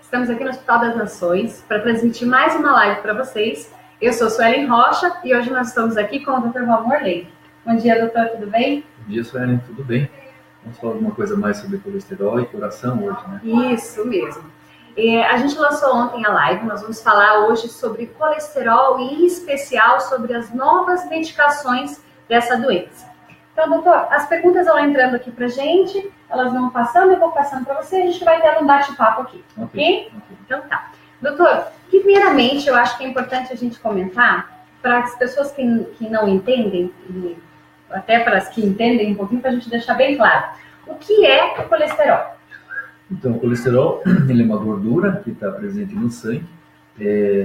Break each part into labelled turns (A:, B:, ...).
A: Estamos aqui no Hospital das Nações para transmitir mais uma live para vocês. Eu sou Suelen Rocha e hoje nós estamos aqui com o Dr. Valmor Leite. Bom dia, doutor, tudo bem?
B: Bom dia, Suelen, tudo bem? Vamos falar alguma coisa mais sobre colesterol e coração hoje, né?
A: Isso mesmo. A gente lançou ontem a live, nós vamos falar hoje sobre colesterol e em especial sobre as novas medicações dessa doença. Então, doutor, as perguntas vão entrando aqui pra gente, elas vão passando, eu vou passando para você, a gente vai ter um bate-papo aqui, ok? Então tá. Doutor, primeiramente eu acho que é importante a gente comentar para as pessoas que não entendem, e até para as que entendem um pouquinho, para a gente deixar bem claro, o que é o colesterol?
B: Então, o colesterol ele é uma gordura que está presente no sangue.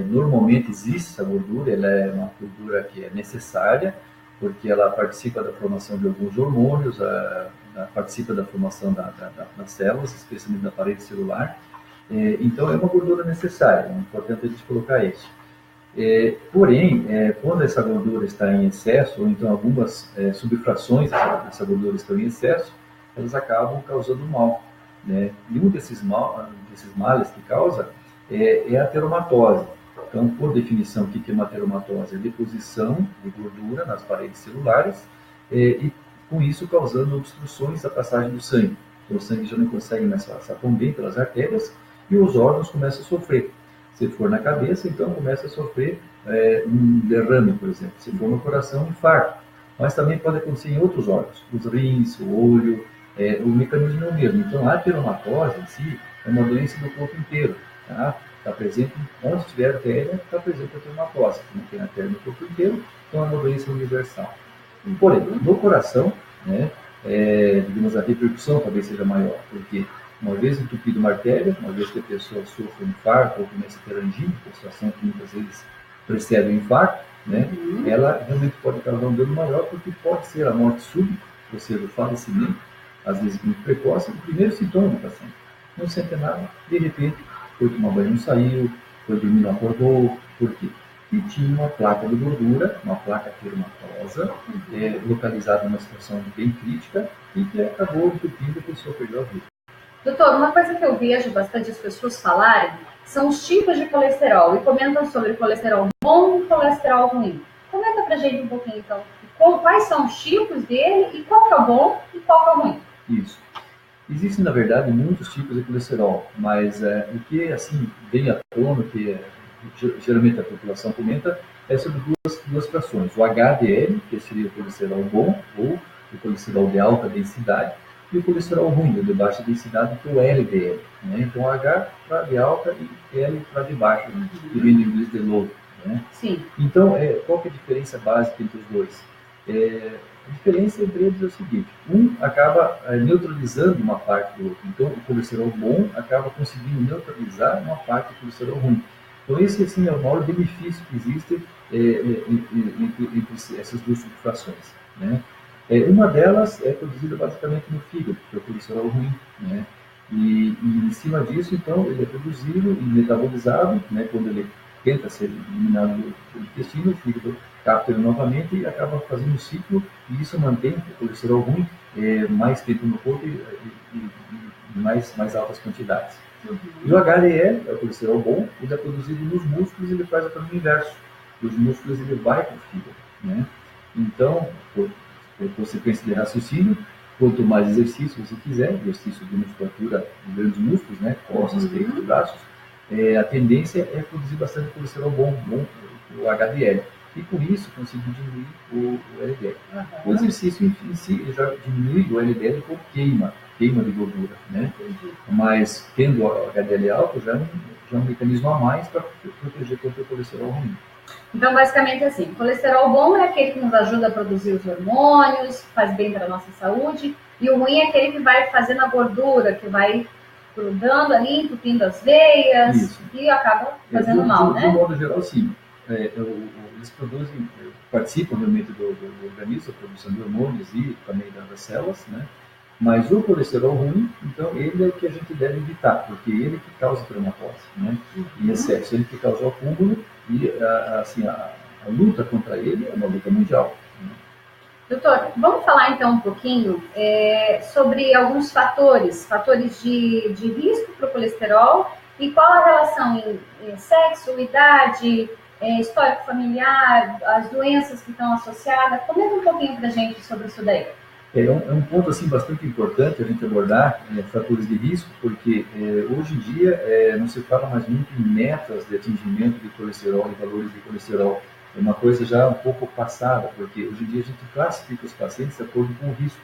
B: Normalmente existe essa gordura, ela é uma gordura que é necessária, porque ela participa da formação de alguns hormônios, participa da formação das células, especialmente da parede celular. Então, é uma gordura necessária, é importante a gente colocar isso. Porém, quando essa gordura está em excesso, ou então algumas subfrações dessa gordura estão em excesso, elas acabam causando mal, né? E um desses males que causa é a teromatose. Então, por definição, o que é uma teromatose? É a deposição de gordura nas paredes celulares e, com isso, causando obstruções da passagem do sangue. Então, o sangue já não consegue mais passar tão bem pelas artérias e os órgãos começam a sofrer. Se for na cabeça, então começa a sofrer um derrame, por exemplo. Se for no coração, um infarto. Mas também pode acontecer em outros órgãos, os rins, o olho, o mecanismo é o mesmo. Então, a teromatose em si é uma doença do corpo inteiro. Tá? Está presente, onde tiver artéria, está presente a teromatose. Não tem artéria no corpo inteiro, então é uma doença universal. Porém, no coração, né, digamos, a repercussão talvez seja maior, porque uma vez entupida uma artéria, uma vez que a pessoa sofre um infarto ou começa a ter angina, a situação que muitas vezes precede o infarto, né, ela realmente pode causar um dano maior, porque pode ser a morte súbita, ou seja, o falecimento, às vezes muito precoce, o primeiro sintoma do paciente. Não sente nada, de repente, foi tomar banho, não saiu, foi dormir, não acordou, por quê? E tinha uma placa de gordura, uma placa termatosa, localizada numa situação bem crítica e que acabou entupindo e a pessoa perdeu a vida.
A: Doutor, uma coisa que eu vejo bastante as pessoas falarem são os tipos de colesterol e comentam sobre colesterol bom e colesterol ruim. Comenta pra gente um pouquinho, então, quais são os tipos dele e qual que é o bom e qual que é o ruim.
B: Isso. Existem, na verdade, muitos tipos de colesterol, mas o que assim vem à tona, que geralmente a população comenta, é sobre duas frações. O HDL, que seria o colesterol bom, ou o colesterol de alta densidade, e o colesterol ruim, o de baixa densidade, que é o LDL. Né? Então, H para de alta e L para de baixa, que vem do inglês de low. Né?
A: Sim.
B: Então, qual que é a diferença básica entre os dois? A diferença entre eles é o seguinte: um acaba neutralizando uma parte do outro. Então, o colesterol bom acaba conseguindo neutralizar uma parte do colesterol ruim. Então, esse assim, é o maior benefício que existe entre essas duas subfrações. Né? Uma delas é produzida basicamente no fígado, que é o colesterol ruim. Né? E em cima disso, então, ele é produzido e metabolizado, né, quando ele tenta ser eliminado do intestino, o fígado capta ele novamente e acaba fazendo um ciclo, e isso mantém o colesterol ruim mais tempo no corpo e mais altas quantidades. E o HDL, é o colesterol bom, ele é produzido nos músculos e ele faz o caminho inverso. Dos músculos ele vai para o fígado. Né? Então, por consequência de raciocínio, quanto mais exercício você fizer, exercício de musculatura de grandes músculos, né, costas, peito e braços, a tendência é produzir bastante colesterol bom, o HDL. E por isso conseguir diminuir o LDL. O exercício em si já diminui o LDL por queima de gordura. Né? Mas tendo o HDL alto, já é um mecanismo a mais para proteger contra o colesterol ruim.
A: Então, basicamente assim, o colesterol bom é aquele que nos ajuda a produzir os hormônios, faz bem para a nossa saúde, e o ruim é aquele que vai fazendo a gordura, que vai grudando ali, entupindo as veias, isso. E acaba fazendo mal, né?
B: De modo geral, sim. Eles participam realmente do organismo, da produção de hormônios e também das células, né? Mas o colesterol ruim, então, ele é o que a gente deve evitar, porque ele que causa teromatose, né? Em excesso, ele que causa o acúmulo e assim, a luta contra ele é uma luta mundial. Né?
A: Doutor, vamos falar então um pouquinho sobre alguns fatores de risco para o colesterol E qual a relação em sexo, idade, histórico familiar, as doenças que estão associadas? Comenta um pouquinho para a gente sobre isso daí.
B: É um ponto assim, bastante importante a gente abordar, fatores de risco, porque hoje em dia não se fala mais muito em metas de atingimento de colesterol e valores de colesterol. É uma coisa já um pouco passada, porque hoje em dia a gente classifica os pacientes de acordo com o risco.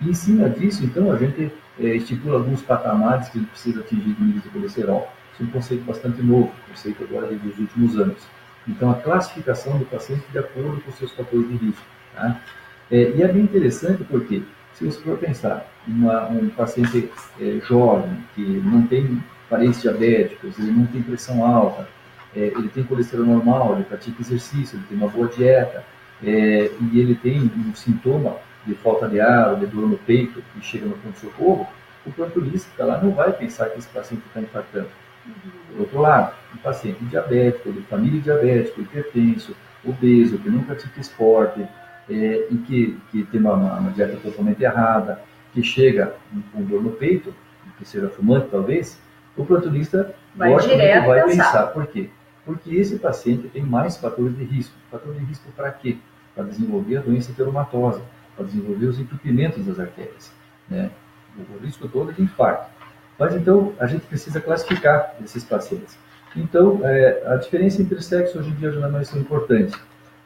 B: E em cima disso, então, a gente estipula alguns patamares que a gente precisa atingir de nível de colesterol. Isso é um conceito bastante novo, conceito agora dos últimos anos. Então, a classificação do paciente de acordo com os seus fatores de risco. Tá? E é bem interessante porque, se você for pensar, um paciente jovem, que não tem parentes diabéticos, ele não tem pressão alta, ele tem colesterol normal, ele pratica exercício, ele tem uma boa dieta, e ele tem um sintoma de falta de ar ou de dor no peito e chega no pronto-socorro, o plantonista lá não vai pensar que esse paciente está infartando. Por outro lado, um paciente diabético, de família diabética, hipertenso, obeso, que não pratica esporte, e que tem uma dieta totalmente errada, que chega com dor no peito, que seja fumante talvez, o plantonista logicamente vai pensar. Por quê? Porque esse paciente tem mais fatores de risco. Fator de risco para quê? Para desenvolver a doença teromatosa, para desenvolver os entupimentos das artérias, né? O risco todo é de infarto. Mas então a gente precisa classificar esses pacientes. Então a diferença entre sexos hoje em dia já não é mais tão importante,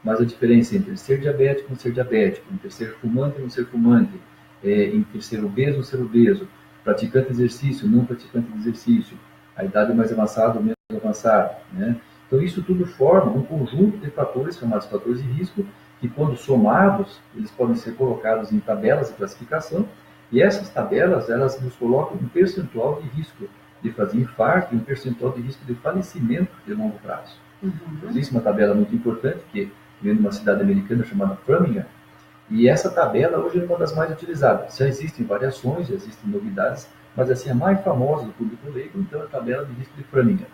B: mas a diferença entre ser diabético e não ser diabético, entre ser fumante e não ser fumante, entre ser obeso e não ser obeso, praticante de exercício, não praticante de exercício, a idade mais avançada ou menos avançada, né? Então isso tudo forma um conjunto de fatores chamados fatores de risco, que quando somados, eles podem ser colocados em tabelas de classificação, e essas tabelas, elas nos colocam um percentual de risco de fazer infarto e um percentual de risco de falecimento de longo prazo. Existe uma tabela muito importante, que vem de uma cidade americana chamada Framingham, e essa tabela hoje é uma das mais utilizadas. Já existem variações, já existem novidades, mas assim, a mais famosa do público leigo, então, é a tabela de risco de Framingham.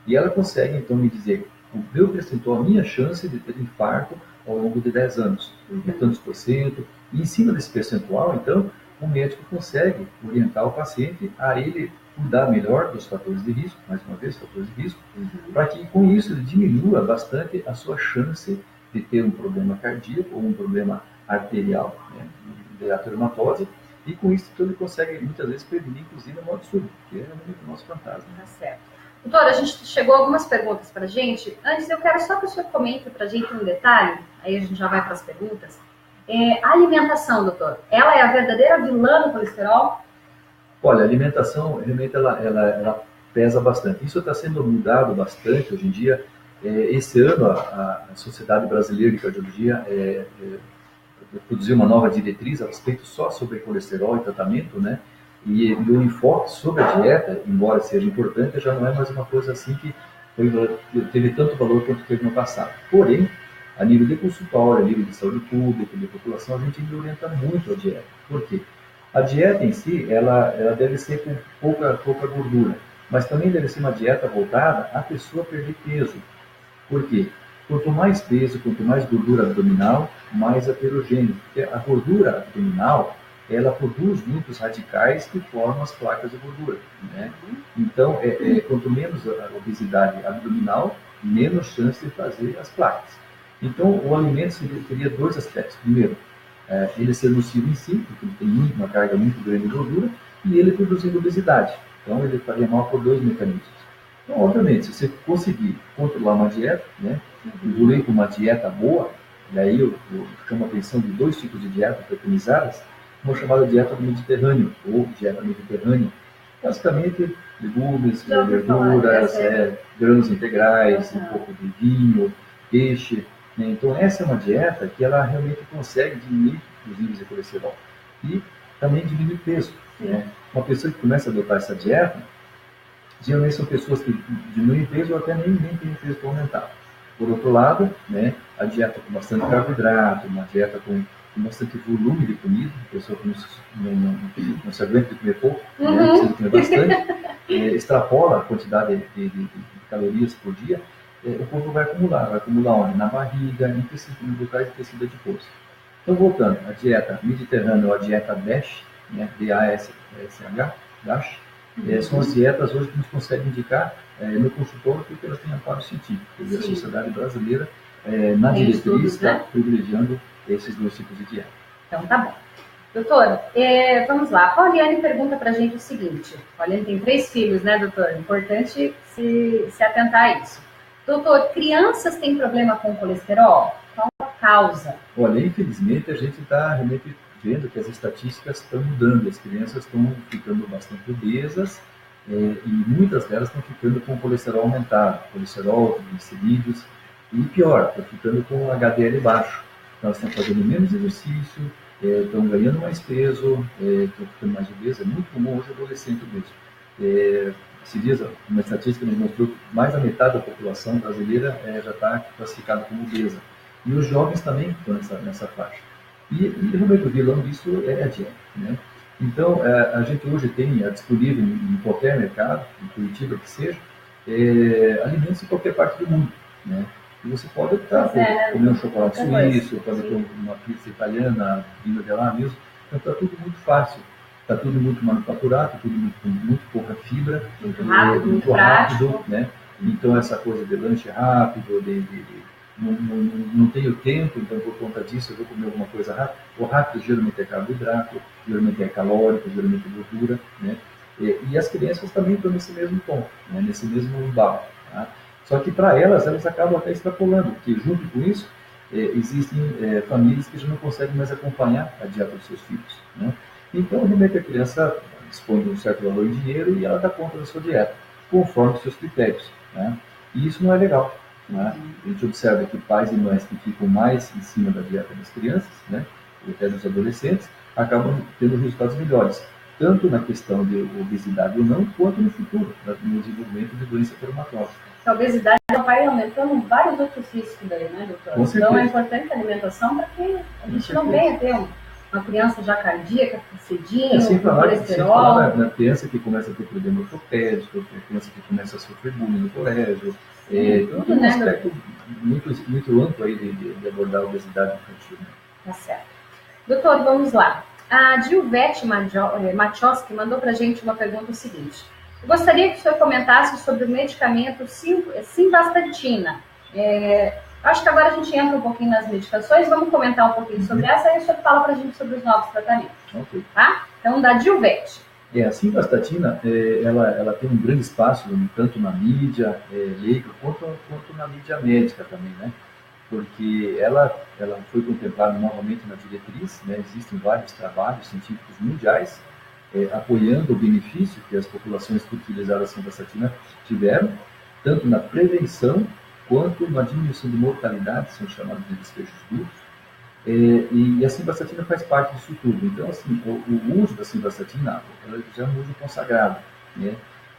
B: E ela consegue, então, me dizer o meu percentual, a minha chance de ter infarto ao longo de 10 anos. É tantos por cento. E em cima desse percentual, então, o médico consegue orientar o paciente a ele cuidar melhor dos fatores de risco, mais uma vez, fatores de risco, para que com isso ele diminua bastante a sua chance de ter um problema cardíaco ou um problema arterial, né, de ateromatose, e com isso então, ele consegue muitas vezes prevenir, inclusive, a morte súbita, que é realmente o nosso fantasma.
A: Tá certo. Doutora, a gente chegou algumas perguntas para a gente. Antes, eu quero só que o senhor comente para a gente um detalhe, aí a gente já vai para as perguntas. A alimentação, doutor, ela é a verdadeira vilã do colesterol?
B: Olha, a alimentação, realmente, ela pesa bastante. Isso está sendo mudado bastante hoje em dia. Esse ano, a Sociedade Brasileira de Cardiologia produziu uma nova diretriz a respeito só sobre colesterol e tratamento, né? E o enfoque sobre a dieta, embora seja importante, já não é mais uma coisa assim que teve tanto valor quanto teve no passado. Porém, a nível de consultório, a nível de saúde pública, de população, a gente orienta muito a dieta. Por quê? A dieta em si, ela deve ser com pouca gordura, mas também deve ser uma dieta voltada à pessoa perder peso. Por quê? Quanto mais peso, quanto mais gordura abdominal, mais aterogêneo. Porque a gordura abdominal, ela produz muitos radicais que formam as placas de gordura, né? Então, quanto menos a obesidade abdominal, menos chance de fazer as placas. Então, o alimento teria dois aspectos. Primeiro, ele ser nocivo em si, porque ele tem uma carga muito grande de gordura, e ele produzindo obesidade. Então, ele faria mal por dois mecanismos. Então, obviamente, se você conseguir controlar uma dieta, né, evoluir com uma dieta boa, e aí eu chamo a atenção de dois tipos de dieta preconizadas, uma chamada dieta do Mediterrâneo, ou dieta mediterrânea. Basicamente, legumes, verduras, grãos integrais, um pouco de vinho, peixe, né? Então, essa é uma dieta que ela realmente consegue diminuir os níveis de colesterol e também diminuir peso, né? Uma pessoa que começa a adotar essa dieta, geralmente são pessoas que diminuem peso ou até nem têm peso para aumentar. Por outro lado, né, a dieta com bastante carboidrato, uma dieta com bastante volume de comida, a pessoa que não se aguenta de comer pouco, né, precisa comer bastante, extrapola a quantidade de calorias por dia, o corpo vai acumular onde? Na barriga, em locais de tecido adiposo. Então, voltando, a dieta mediterrânea ou a dieta DASH, né, DASH, DASH, São as dietas hoje que a gente consegue indicar no consultório porque elas têm amparo científico. Quer dizer, a sociedade brasileira, na diretriz, está privilegiando esses dois tipos de dieta.
A: Então, tá bom. Doutor, vamos lá. A Pauliane pergunta para a gente o seguinte. A Pauliane tem 3 filhos, né, doutor? Importante se atentar a isso. Doutor, crianças têm problema com colesterol? Qual a causa?
B: Olha, infelizmente, a gente está realmente vendo que as estatísticas estão mudando. As crianças estão ficando bastante obesas e muitas delas estão ficando com colesterol aumentado, colesterol, triglicerídeos e pior, estão ficando com HDL baixo. Então, elas estão fazendo menos exercício, estão ganhando mais peso, estão ficando mais obesas. É muito comum hoje adolescente mesmo. Esses dias, uma estatística nos mostrou que mais da metade da população brasileira já está classificada como obesa. E os jovens também estão nessa faixa. E realmente o vilão disso é a dieta, né? Então, a gente hoje tem disponível em qualquer mercado, em Curitiba que seja, alimentos em qualquer parte do mundo, né? E você pode optar por comer um chocolate suíço, pode comer uma pizza italiana, vinda de lá mesmo. Então, está tudo muito fácil. Está tudo muito manufaturado, tudo muito pouca fibra.
A: Muito rápido, muito prático.
B: Né? Então, essa coisa de lanche rápido, não tenho tempo, então por conta disso eu vou comer alguma coisa rápida. O rápido geralmente é carboidrato, geralmente é calórico, geralmente é gordura, né? E as crianças também estão nesse mesmo ponto, né? Nesse mesmo embalo. Tá? Só que para elas acabam até extrapolando, porque junto com isso existem famílias que já não conseguem mais acompanhar a dieta dos seus filhos, né? Então, realmente a criança dispõe de um certo valor em dinheiro e ela dá conta da sua dieta, conforme os seus critérios, né? E isso não é legal, né? A gente observa que pais e mães que ficam mais em cima da dieta das crianças, né, e até dos adolescentes, acabam tendo resultados melhores, tanto na questão de obesidade ou não, quanto no futuro, no desenvolvimento de doença reumatológica.
A: A obesidade vai aumentando vários outros riscos daí, né, doutor?
B: Com certeza.
A: Então é importante a alimentação para que a gente não venha ter uma criança já cardíaca, cedinho, com colesterol. Sem falar
B: na criança que começa a ter problema ortopédico, a criança que começa a sofrer bullying no colégio. Então tem um aspecto muito amplo aí de abordar a obesidade infantil. Né?
A: Tá certo. Doutor, vamos lá. A Gilvete Machowski mandou para a gente uma pergunta seguinte. Eu gostaria que o senhor comentasse sobre o medicamento simvastatina. Acho que agora a gente entra um pouquinho nas medicações, vamos comentar um pouquinho sobre essa, e o senhor fala para a gente sobre os novos tratamentos.
B: Okay.
A: Tá? Então, da Gilvete.
B: A simvastatina, ela tem um grande espaço, tanto na mídia leiga, quanto na mídia médica também, né? Porque ela foi contemplada novamente na diretriz, né? Existem vários trabalhos científicos mundiais apoiando o benefício que as populações que utilizaram a simvastatina tiveram, tanto na prevenção quanto na diminuição de mortalidade, são chamados de desfechos duros, e a simvastatina faz parte disso tudo. Então, assim, o uso da simvastatina ela já é um uso consagrado, né?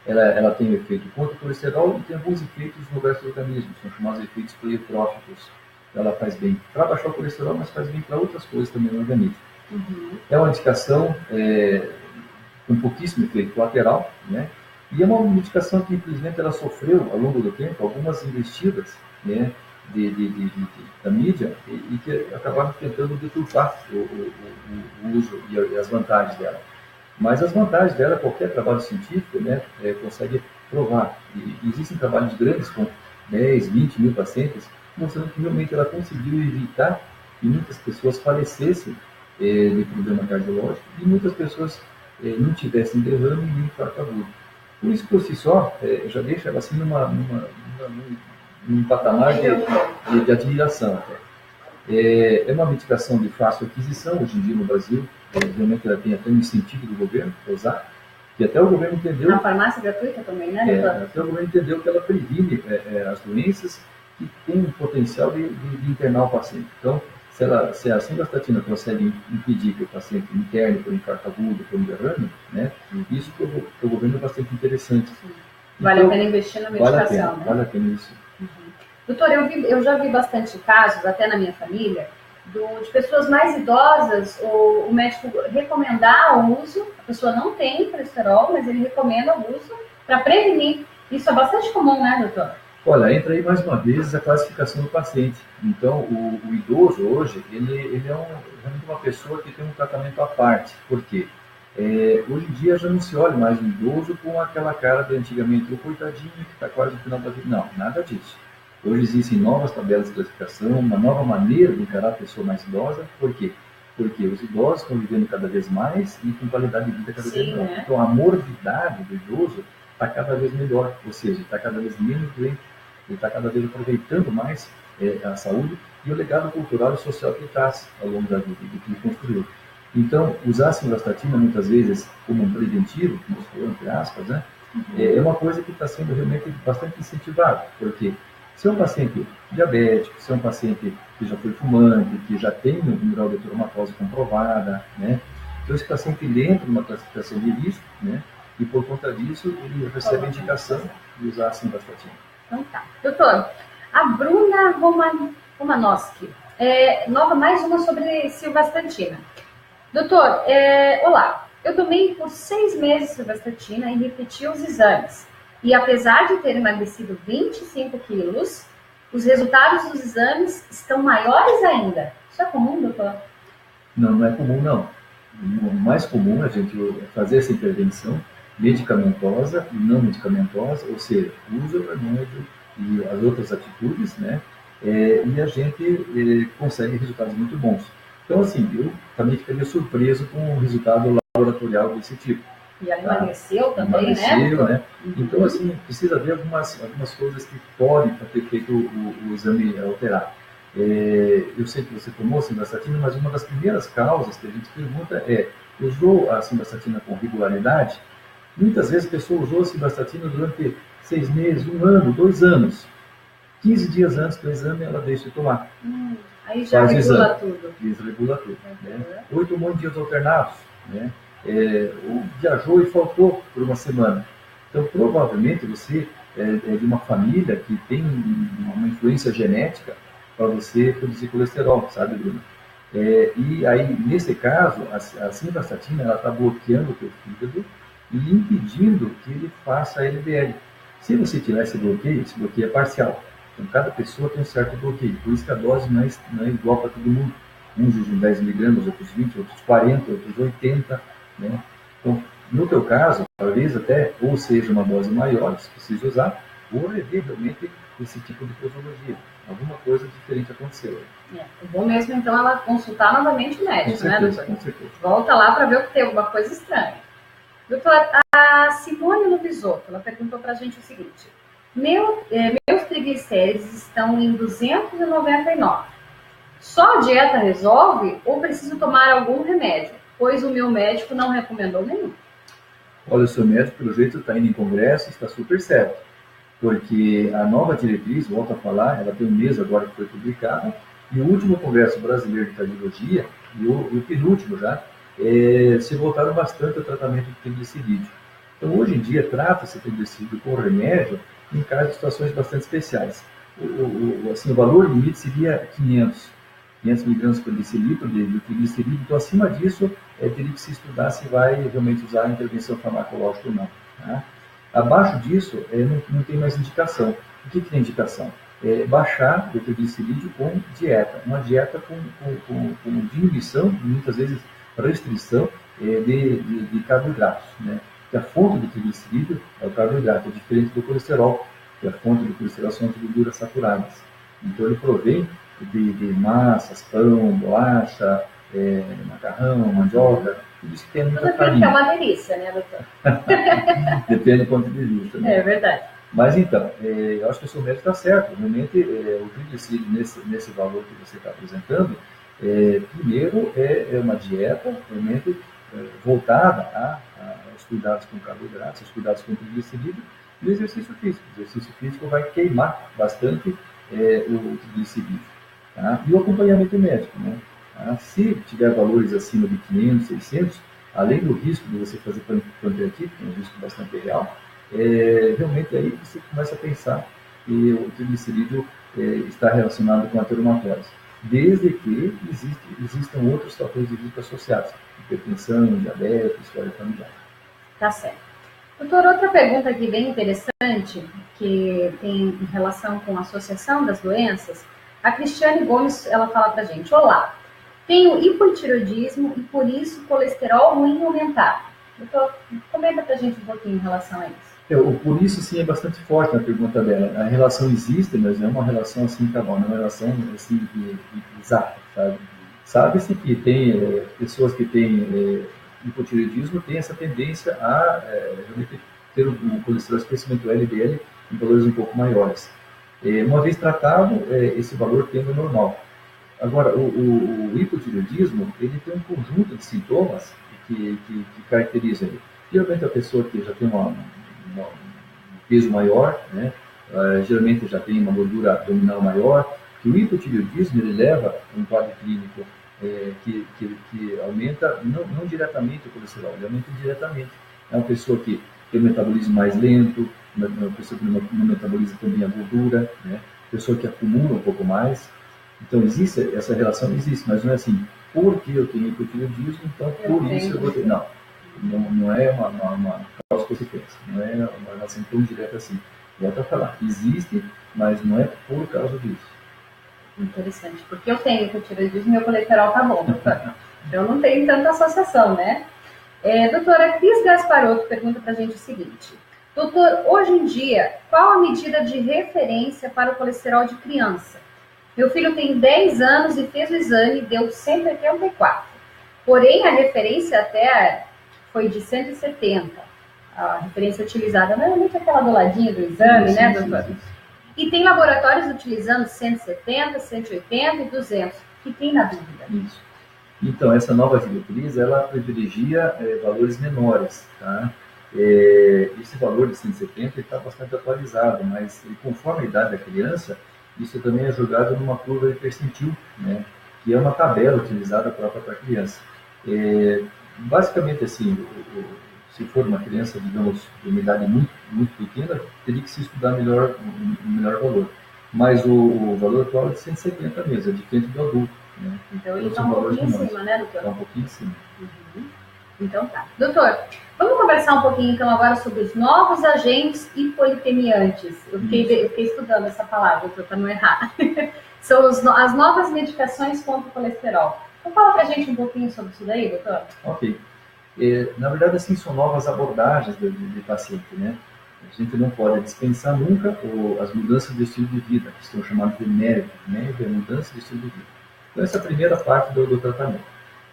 B: Ela tem efeito contra o colesterol e tem alguns efeitos no resto do organismo, são chamados efeitos pleiotróficos. Ela faz bem para baixar o colesterol, mas faz bem para outras coisas também no organismo.
A: Uhum.
B: É uma indicação com pouquíssimo efeito colateral, né? E é uma medicação que, infelizmente, ela sofreu, ao longo do tempo, algumas investidas, né, da mídia e que acabaram tentando deturpar o uso e as vantagens dela. Mas as vantagens dela, qualquer trabalho científico, né, consegue provar. E existem trabalhos grandes com 10, 20 mil pacientes, mostrando que realmente ela conseguiu evitar que muitas pessoas falecessem de problema cardiológico e muitas pessoas não tivessem derrame nem infarto agudo. Por isso, por si só, já deixa ela assim num patamar de admiração até. É uma medicação de fácil aquisição, hoje em dia no Brasil, realmente ela tem até um incentivo do governo para usar, que até o governo entendeu...
A: Na farmácia gratuita também, né?
B: Até o governo entendeu que ela previne as doenças que têm o potencial de internar o paciente. Então, se a simvastatina consegue impedir que o paciente interne por infarto agudo, por um derrame, né, isso para o governo é bastante interessante.
A: Vale a pena investir na medicação, né?
B: Vale a pena isso.
A: Uhum. Doutor, eu já vi bastante casos, até na minha família, de pessoas mais idosas, o médico recomendar o uso, a pessoa não tem colesterol, mas ele recomenda o uso para prevenir. Isso é bastante comum, né, doutor?
B: Olha, entra aí mais uma vez a classificação do paciente. Então, o idoso hoje, ele é realmente uma pessoa que tem um tratamento à parte. Por quê? Hoje em dia já não se olha mais o idoso com aquela cara de antigamente, o coitadinho que está quase no final da vida. Não, nada disso. Hoje existem novas tabelas de classificação, uma nova maneira de encarar a pessoa mais idosa. Por quê? Porque os idosos estão vivendo cada vez mais e com qualidade de vida cada vez melhor. Então a morbidade do idoso está cada vez melhor, ou seja, está cada vez menos doente, ele está cada vez aproveitando mais a saúde e o legado cultural e social que ele traz ao longo da vida, do que ele construiu. Então, usar a simvastatina muitas vezes como um preventivo, como se for, entre aspas, né, é uma coisa que está sendo realmente bastante incentivada, porque se é um paciente diabético, se é um paciente que já foi fumante, que já tem um grau de traumatose comprovada, né, então esse paciente ele entra numa classificação de risco, né, e por conta disso ele recebe a indicação de usar a simvastatina.
A: Então tá. Doutor, a Bruna Romanowski, mais uma sobre simvastatina. Doutor, olá, eu tomei por 6 meses simvastatina e repeti os exames. E apesar de ter emagrecido 25 quilos, os resultados dos exames estão maiores ainda. Isso é comum, doutor?
B: Não, não é comum, não. O mais comum é a gente fazer essa intervenção medicamentosa e não medicamentosa, ou seja, uso do remédio e as outras atitudes, né? E a gente consegue resultados muito bons. Então, assim, eu também ficaria surpreso com o resultado laboratorial desse tipo.
A: E ela emagreceu também,
B: né? Então, assim, precisa ver algumas coisas que podem ter feito o exame alterar. Eu sei que você tomou simvastatina, mas uma das primeiras causas que a gente pergunta usou a simvastatina com regularidade? Muitas vezes a pessoa usou a simvastatina durante 6 meses, 1 ano, 2 anos. 15 dias antes do exame, ela deixa de tomar.
A: Aí já regula tudo.
B: Isso, regula tudo. Né? Ou tomou em dias alternados, né? Ou viajou e faltou por uma semana. Então, provavelmente, você é de uma família que tem uma influência genética para você produzir colesterol, sabe, Bruno? E aí, nesse caso, a simvastatina, ela está bloqueando o teu fígado e impedindo que ele faça a LDL. Se você tirar esse bloqueio é parcial. Então, cada pessoa tem um certo bloqueio. Por isso que a dose não é igual para todo mundo. Uns usam 10 miligramas, outros 20, outros 40, outros 80. Né? Então, no teu caso, talvez até ou seja uma dose maior, se precisa usar, ou rever realmente esse tipo de posologia. Alguma coisa diferente aconteceu.
A: É bom mesmo, então, ela consultar novamente o médico,
B: com certeza,
A: né, doutor?
B: Com certeza.
A: Volta lá para ver o que tem, alguma coisa estranha. Doutor, a Simone Lubisotto, ela perguntou para a gente o seguinte: meus triglicérides estão em 299. Só a dieta resolve ou preciso tomar algum remédio? Pois o meu médico não recomendou nenhum.
B: Olha, o seu médico, pelo jeito, está indo em congresso, está super certo. Porque a nova diretriz, volto a falar, ela tem um mês agora que foi publicada, e o último Congresso Brasileiro de Cardiologia, e o penúltimo já, se voltaram bastante ao tratamento de triglicerídeo. Então, hoje em dia, trata-se triglicerídeo com remédio em casos de situações bastante especiais. O valor limite seria 500 miligramas por decilitro de triglicerídeo. Então, acima disso, teria que se estudar se vai realmente usar a intervenção farmacológica ou não. Tá? Abaixo disso, não tem mais indicação. O que tem indicação? Baixar o triglicerídeo com dieta. Uma dieta com diminuição, muitas vezes restrição de carboidratos. Né? Que a fonte do triglicerídeo é o carboidrato, é diferente do colesterol, que a fonte do colesterol são as gorduras saturadas. Então, ele provém de massas, pão, bolacha, macarrão, mandioca, tudo isso que tem muita farinha.
A: Tudo que é uma delícia, né, doutor?
B: Depende do ponto de vista. Né?
A: É verdade.
B: Mas então, eu acho que o seu médico está certo. Realmente, o triglicídio nesse valor que você está apresentando, primeiro é uma dieta realmente voltada aos cuidados com carboidratos, aos cuidados com triglicídio e o exercício físico. O exercício físico vai queimar bastante o triglicídio. Tá? E o acompanhamento médico. Né? Tá? Se tiver valores acima de 500, 600, além do risco de você fazer pancreatite, que é um risco bastante real, realmente aí você começa a pensar que o triglicerídeo está relacionado com a ateromatose, desde que existam outros fatores de risco associados, hipertensão, diabetes, história familiar.
A: Tá certo. Doutor, outra pergunta aqui bem interessante, que tem relação com a associação das doenças. A Cristiane Gomes, ela fala pra gente: olá, Tenho hipotireoidismo e por isso colesterol ruim aumentado. Doutor, comenta pra gente um pouquinho em relação a isso.
B: O por isso, sim, é bastante forte na pergunta dela. A relação existe, mas não é uma relação assim, tá bom, não é uma relação assim, exata, sabe? Sabe-se que tem pessoas que têm hipotireoidismo têm essa tendência a realmente ter um colesterol, especialmente o LDL, em valores um pouco maiores. Uma vez tratado, esse valor tende ao normal. Agora, o hipotireoidismo, ele tem um conjunto de sintomas que caracterizam ele. Geralmente a pessoa que já tem um peso maior, né, geralmente já tem uma gordura abdominal maior, que o hipotireoidismo ele leva a um quadro clínico que aumenta, não diretamente o colesterol, ele aumenta indiretamente. É uma pessoa que tem um metabolismo mais lento, uma pessoa que não metaboliza também a gordura, né, pessoa que acumula um pouco mais. Então, existe essa relação, existe, mas não é assim, porque eu tenho hipotireoidismo, então por isso eu vou ter. Não é uma causa consequência, não é uma relação tão direta assim. Volto a falar, existe, mas não é por causa disso.
A: Interessante, porque eu tenho hipotireoidismo e meu colesterol tá bom, doutora. Eu não tenho tanta associação, né? Doutora Cris Gasparotto pergunta pra gente o seguinte: doutor, hoje em dia, qual a medida de referência para o colesterol de criança? Meu filho tem 10 anos e fez o exame e deu 184. Porém, a referência até foi de 170. A referência utilizada normalmente é aquela do ladinho do exame, né, doutor? E tem laboratórios utilizando 170, 180 e 200. Fiquei na dúvida.
B: Isso. Então, essa nova diretriz, ela privilegia valores menores, tá? Esse valor de 170 está bastante atualizado, mas conforme a idade da criança, isso também é jogado numa curva de percentil, né? Que é uma tabela utilizada própria para a criança. Basicamente, assim, se for uma criança, digamos, de uma idade muito, muito pequena, teria que se estudar melhor, um melhor valor. Mas o valor atual é de 170 mesmo, é diferente do adulto. Né?
A: Então ele está um pouquinho em cima, né, doutor?
B: Está um pouquinho em cima.
A: Uhum. Então tá. Doutor, vamos conversar um pouquinho então agora sobre os novos agentes hipolipemiantes. Eu fiquei estudando essa palavra, doutor, para não errar. São as novas medicações contra o colesterol. Então fala pra gente um pouquinho sobre isso daí, doutor.
B: Ok. Na verdade, assim, são novas abordagens de paciente, né? A gente não pode dispensar nunca as mudanças de estilo de vida, que são chamadas de MEV, né? É mudança de estilo de vida. Então, essa é a primeira parte do tratamento.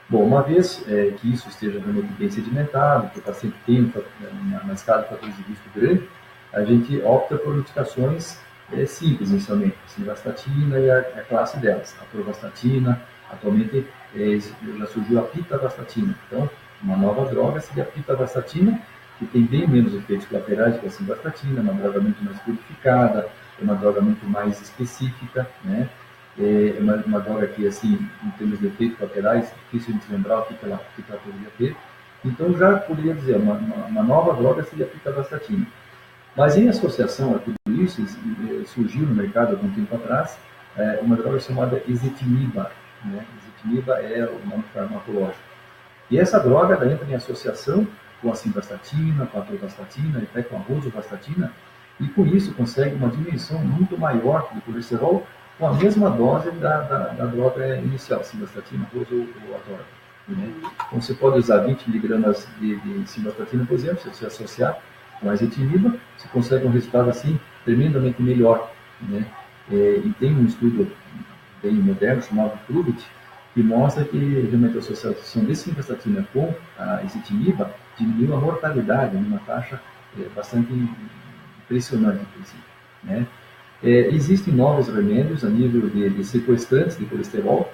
B: Bom, uma vez que isso esteja realmente bem sedimentado, que o paciente tem uma escala de fatores de risco grande, a gente opta por medicações simples, inicialmente, a simvastatina e a classe delas, a atorvastatina, atualmente já surgiu a pitavastatina. Então, uma nova droga seria a pitavastatina, que tem bem menos efeitos colaterais que a simvastatina, uma droga muito mais purificada, é uma droga muito mais específica, né? É uma droga que, assim, em termos de efeitos colaterais, difícil de lembrar o que ela poderia ter. Então, já poderia dizer, uma nova droga seria a pitavastatina. Mas, em associação a tudo isso, surgiu no mercado há algum tempo atrás uma droga chamada ezetimiba. Né? Ezetimiba é o nome farmacológico. E essa droga entra em associação com a simvastatina, com a atorvastatina, até com a rosuvastatina, e com isso consegue uma dimensão muito maior do colesterol com a mesma dose da droga inicial, simvastatina, rosu ou ator. Né? Então você pode usar 20 mg de simvastatina, por exemplo, se você associar com a ezetimiba, você consegue um resultado assim tremendamente melhor. Né? E tem um estudo bem moderno chamado PROVIT, que mostra que realmente a associação de simvastatina com a ezetimiba diminuiu a mortalidade numa taxa bastante impressionante, inclusive. Né? Existem novos remédios a nível de sequestrantes de colesterol,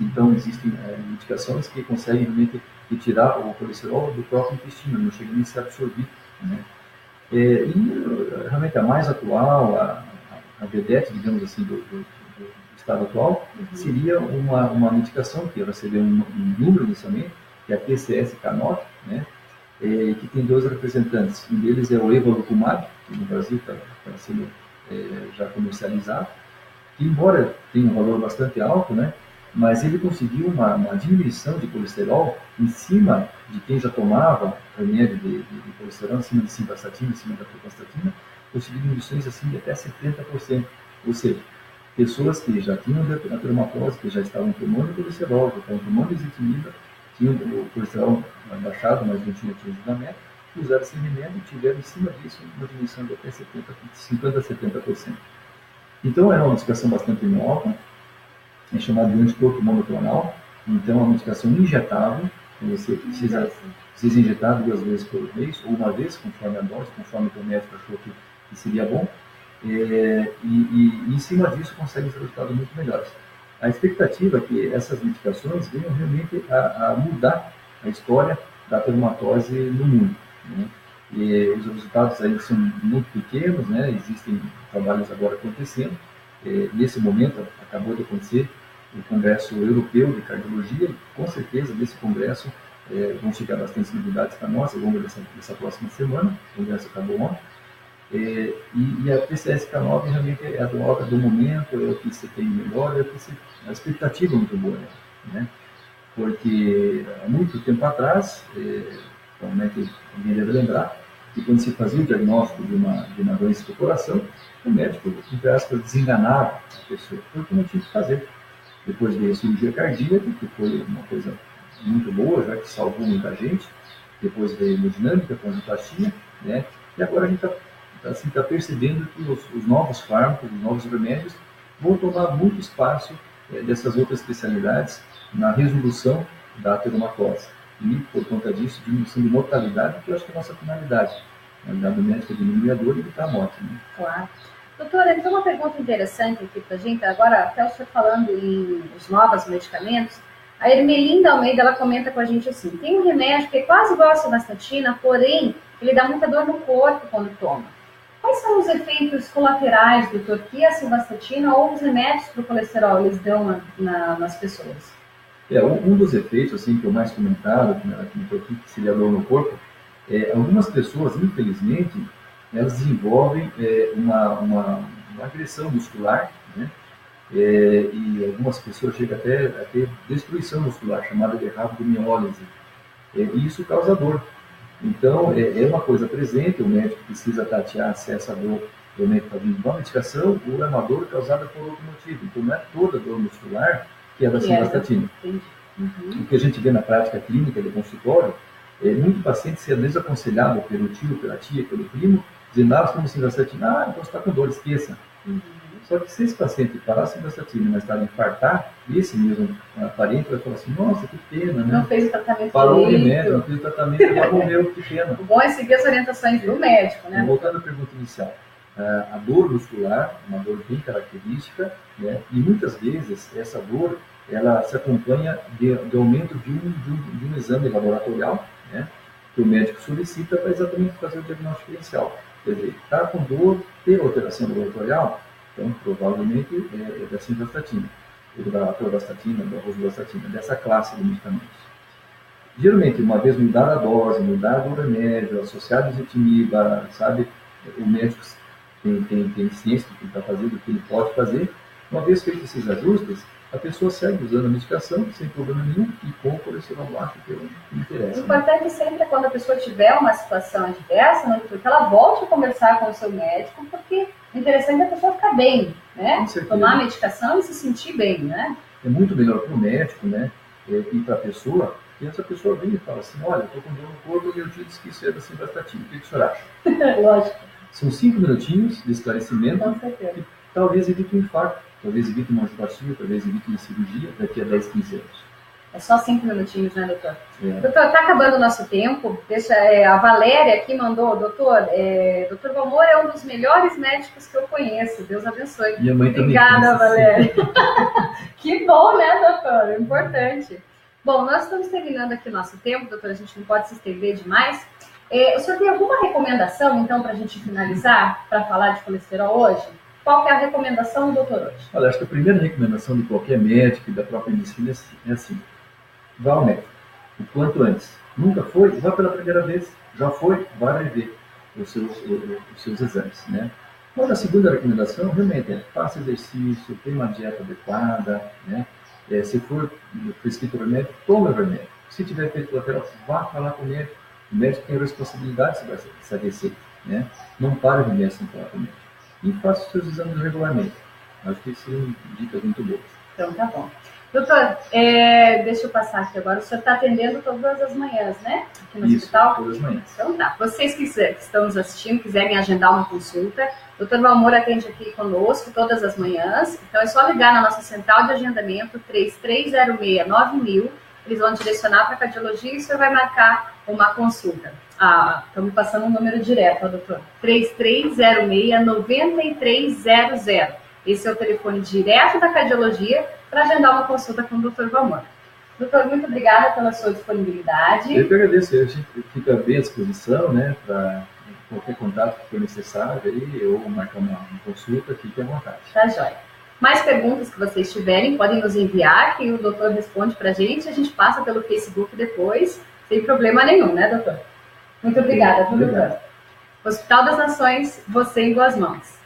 B: então existem medicações que conseguem realmente retirar o colesterol do próprio intestino, não chega nem a ser absorvido. Né? E realmente a mais atual, a vedete, digamos assim, do estado atual, seria uma medicação que recebeu um número inicialmente, que é a PCSK9, né? Que tem dois representantes. Um deles é o evolocumab, que no Brasil está sendo já comercializado, que embora tenha um valor bastante alto, né? Mas ele conseguiu uma diminuição de colesterol em cima de quem já tomava remédio de colesterol, em cima de simvastatina, em cima da atorvastatina, conseguiu diminuições assim de até 70%. Ou seja, pessoas que já tinham dermatose, que já estavam tomando colesterol, já estavam tomando ezetimiba, tinham o colesterol baixado, mas não tinham atingido a meta, usaram esse remédio e tiveram em cima disso uma diminuição de até 50% a 70%. Então, é uma medicação bastante nova, é chamada de anticorpo monoclonal, então é uma medicação injetável, você precisa injetar 2 vezes por mês, ou uma vez, conforme a dose, conforme o médico achou que seria bom, e em cima disso consegue resultados muito melhores. A expectativa é que essas medicações venham realmente a mudar a história da dermatose no mundo, né? E os resultados aí são muito pequenos, né? Existem trabalhos agora acontecendo. Nesse momento, acabou de acontecer o Congresso Europeu de Cardiologia, e com certeza nesse congresso vão chegar bastante novidades para nós ao longo dessa próxima semana. O congresso acabou ontem. E a PCSK9 realmente é a droga do momento, é o que você tem melhor, a expectativa é muito boa, né? Porque há muito tempo atrás, provavelmente alguém deve lembrar, que quando se fazia o diagnóstico de uma doença do coração, o médico, entre aspas, desenganava a pessoa, porque não tinha que fazer. Depois veio a cirurgia cardíaca, que foi uma coisa muito boa, já que salvou muita gente. Depois veio a hemodinâmica, com a angioplastia, né? E agora a gente está percebendo que os novos fármacos, os novos remédios, vão tomar muito espaço dessas outras especialidades na resolução da dermatose. E, por conta disso, diminuição de mortalidade, que eu acho que é a nossa finalidade. A finalidade do médico é diminuir a dor e evitar a morte, né?
A: Claro. Doutora, então uma pergunta interessante aqui para a gente, agora até o senhor falando em os novos medicamentos, a Ermelinda Almeida, ela comenta com a gente assim, tem um remédio que é quase igual a simvastatina, porém, ele dá muita dor no corpo quando toma. Quais são os efeitos colaterais, doutor, que a simvastatina ou os remédios para o colesterol eles dão nas pessoas?
B: Um dos efeitos, assim, que eu mais comentado, que seria a dor no corpo, algumas pessoas, infelizmente, elas desenvolvem uma agressão muscular, né? E algumas pessoas chegam até a ter destruição muscular, chamada de rabdomiólise, e isso causa dor. Então, é uma coisa presente, o médico precisa tatear se essa dor realmente está vindo de uma medicação ou é uma dor causada por outro motivo. Então, não é toda dor muscular que é da simvastatina. O que a gente vê na prática clínica de consultório, muito paciente ser desaconselhado pelo tio, pela tia, pelo primo, dizendo, estamos simvastatina, então você está com dor, esqueça. Só que se esse paciente parar a simvastatina, mas está a infartar, esse mesmo parente vai falar assim, nossa, que pena, né?
A: Não fez o tratamento
B: parou o remédio, não fez o tratamento, já morreu, que pena.
A: O bom é seguir as orientações do médico, né?
B: Voltando à pergunta inicial, a dor muscular, uma dor bem característica, né? E muitas vezes essa dor, ela se acompanha de aumento de um exame laboratorial, né? Que o médico solicita para exatamente fazer o diagnóstico inicial. Quer dizer, está com dor, tem alteração laboratorial, então provavelmente é da simvastatina, ou da atorvastatina, da rosuvastatina, dessa classe de medicamentos. Geralmente, uma vez mudada a dose, mudado o remédio, associado a ezetimiba, sabe, o médico tem ciência do que ele está fazendo, do que ele pode fazer. Uma vez feitos esses ajustes, a pessoa segue usando a medicação sem problema nenhum e com o colesterol baixo, que é o que interessa.
A: O importante sempre é quando a pessoa tiver uma situação adversa, né, que ela volte a conversar com o seu médico, porque o interessante é a pessoa ficar bem, né? Tomar a medicação e se sentir bem, né?
B: É muito melhor para o médico, né? E para a pessoa, e essa pessoa vem e fala assim, olha, estou com dor no corpo, e meu tio disse que isso é da simvastatina. O que o senhor acha?
A: Lógico.
B: São 5 minutinhos de esclarecimento,
A: com certeza.
B: Que talvez evite um infarto, talvez evite uma angioplastia, talvez evite uma cirurgia daqui a 10, 15 anos.
A: É só 5 minutinhos, né, doutor? Doutor, está acabando o nosso tempo. A Valéria aqui mandou, doutor Valmor é um dos melhores médicos que eu conheço. Deus abençoe.
B: Minha mãe também.
A: Obrigada, Valéria. Que bom, né, doutor? É importante. Bom, nós estamos terminando aqui o nosso tempo, doutor. A gente não pode se estender demais. O senhor tem alguma recomendação, então, para a gente finalizar, para falar de colesterol hoje? Qual que é a recomendação do doutor hoje?
B: Olha, acho que a primeira recomendação de qualquer médico e da própria medicina é assim: vá ao médico o quanto antes. Nunca foi? Vá pela primeira vez. Já foi? Vá rever os seus exames, né? Mas a segunda recomendação realmente é: faça exercício, tenha uma dieta adequada, né? Se for prescrito o remédio, tome o remédio. Se tiver efeito colateral, vá falar com o médico. O médico tem a responsabilidade sobre essa receita, né? Não pare o remédio sem falar com o médico. E faça os seus exames regularmente. Acho que são dicas muito boas.
A: Então tá bom. Doutor, deixa eu passar aqui agora. O senhor está atendendo todas as manhãs, né? Aqui no hospital?
B: Todas as manhãs.
A: Então tá. Vocês que estão nos assistindo, quiserem agendar uma consulta, o doutor Valmor atende aqui conosco todas as manhãs. Então é só ligar na nossa central de agendamento 3306-9000. Eles vão direcionar para a cardiologia e o senhor vai marcar uma consulta. Estão me passando um número direto, ó, doutor. 3306-9300. Esse é o telefone direto da cardiologia para agendar uma consulta com o Dr. Valmor. Doutor, muito obrigada pela sua disponibilidade.
B: Eu que agradeço, a gente fica bem à disposição, né, para qualquer contato que for necessário aí, ou marcar uma consulta, fique à vontade.
A: Tá joia. Mais perguntas que vocês tiverem, podem nos enviar, que o doutor responde para a gente passa pelo Facebook depois, sem problema nenhum, né, doutor? Muito obrigada, doutor. Hospital das Nações, você em boas mãos.